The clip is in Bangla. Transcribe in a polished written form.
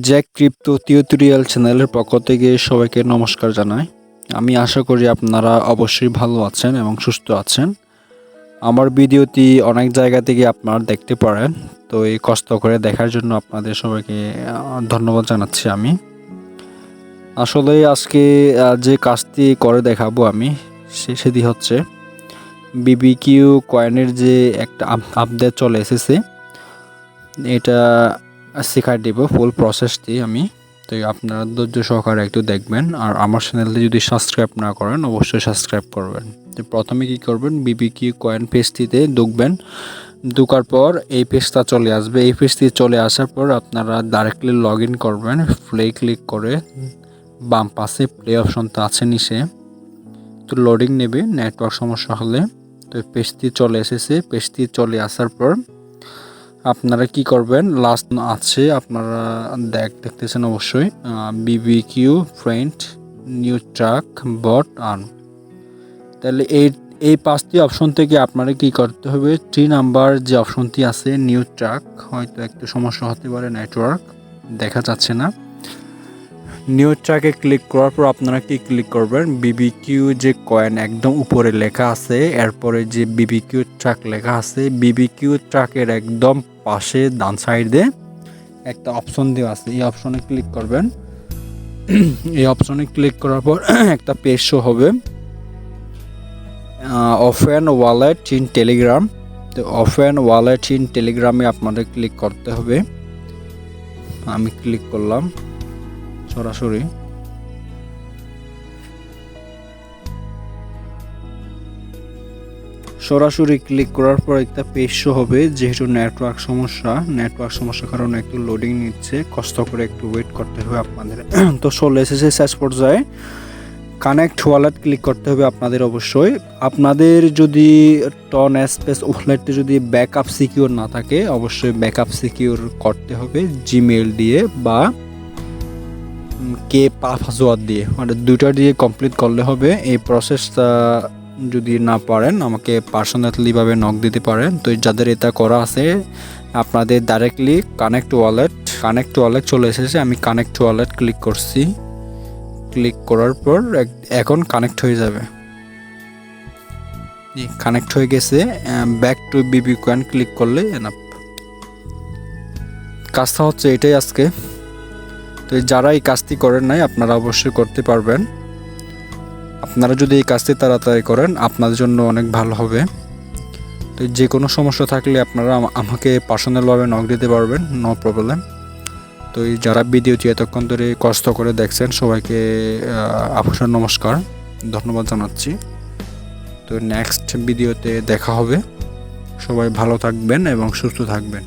জ্যাক ক্রিপ্টো টিউটোরিয়াল চ্যানেলের পক্ষ থেকে সবাইকে নমস্কার জানাই। আমি আশা করি আপনারা অবশ্যই ভালো আছেন এবং সুস্থ আছেন। আমার ভিডিওটি অনেক জায়গা থেকে আপনারা দেখতে পারেন, তো এই কষ্ট করে দেখার জন্য আপনাদের সবাইকে ধন্যবাদ জানাচ্ছি আমি। আসলে আজকে যে কাজটি করে দেখাবো আমি সেটি হচ্ছে বিবিকিউ কয়েনের যে একটা আপডেট চলে এসেছে, এটা শেখাই দেব ফুল প্রসেসটি আমি। তো আপনারা ধৈর্য সহকারে একটু দেখবেন, আর আমার চ্যানেলটি যদি সাবস্ক্রাইব না করেন অবশ্যই সাবস্ক্রাইব করবেন। তো প্রথমে কি করবেন, বিবিকিউ কয়েন পেজটিতে ঢুকবেন। ঢোকার পর এই পেজটা চলে আসবে। এই পেজটি চলে আসার পর আপনারা ডাইরেক্টলি লগ ইন করবেন। প্লে ক্লিক করে বাম পাশে প্লে অপশনটা আছে নিচে, তো লোডিং নেবে নেটওয়ার্ক সমস্যা হলে। তো পেজটি চলে এসেছে। পেজটি চলে আসার পর আপনারা কি করবেন, লাস্ট আছে আপনারা দেখতেছেন অবশ্যই বিবিকিউ ফ্রেন্ড নিউ ট্রাক বট আর্ন। তাহলে এই পাঁচটি অপশন থেকে আপনারা কি করতে হবে, 3 নাম্বার যে অপশনটি আছে নিউ ট্রাক, হয়তো একটু সমস্যা হতে পারে, নেটওয়ার্ক দেখা যাচ্ছে না। নিউ ট্র্যাকে ক্লিক করার পর আপনারা কি ক্লিক করবেন, বিবিকিউ যে কয়েন একদম উপরে লেখা আছে, এরপরে যে বিবিকিউ ট্র্যাক লেখা আছে, বিবিকিউ ট্র্যাকের একদম পাশে ডান সাইডে একটা অপশন দেওয়া আছে, এই অপশনে ক্লিক করবেন। এই অপশনে ক্লিক করার পর একটা পেজ শো হবে, ওপেন ওয়ালেট ইন টেলিগ্রাম। তো ওপেন ওয়ালেট ইন টেলিগ্রামে আপনাদের ক্লিক করতে হবে। আমি ক্লিক করলাম সরাসরি ক্লিক করার পর একটা পেজ শো হবে। যেহেতু নেটওয়ার্ক সমস্যার কারণে একটু লোডিং নিচ্ছে, কষ্ট করে একটু ওয়েট করতে হবে আপনাদের। তো চলে এসেছে শেষ পর্যায়ে। কানেক্ট ওয়ালেট ক্লিক করতে হবে আপনাদের অবশ্যই। আপনাদের যদি টন স্পেস ওয়ালেটে যদি ব্যাকআপ সিকিউর না থাকে, অবশ্যই ব্যাকআপ সিকিউর করতে হবে জিমেইল দিয়ে বা পাসওয়ার্ড দিয়ে, মানে দুইটা দিয়ে কমপ্লিট করলে হবে। এই প্রসেসটা যদি না পারেন আমাকে পার্সোনালিভাবে নক দিতে পারেন। তো যাদের এটা করা আছে আপনাদের ডাইরেক্টলি কানেক্ট ওয়ালেট চলে এসেছে। আমি কানেক্ট ওয়ালেট ক্লিক করছি। ক্লিক করার পর এখন কানেক্ট হয়ে যাবে। কানেক্ট হয়ে গেছে। Back to Bibi coin click করলে এনাফ। কাজটা হচ্ছে এটাই আজকে। তো যারা এই কাজটি করেন নাই আপনারা অবশ্যই করতে পারবেন। আপনারা যদি এই কাজটি তাড়াতাড়ি করেন আপনাদের জন্য অনেক ভালো হবে। তো যে কোনো সমস্যা থাকলে আপনারা আমাকে পার্সোনালভাবে নক দিতে পারবেন, নো প্রবলেম। তো যারা ভিডিওটি এতক্ষণ ধরে কষ্ট করে দেখছেন সবাইকে আপনার নমস্কার, ধন্যবাদ জানাচ্ছি। তো নেক্সট ভিডিওতে দেখা হবে। সবাই ভালো থাকবেন এবং সুস্থ থাকবেন।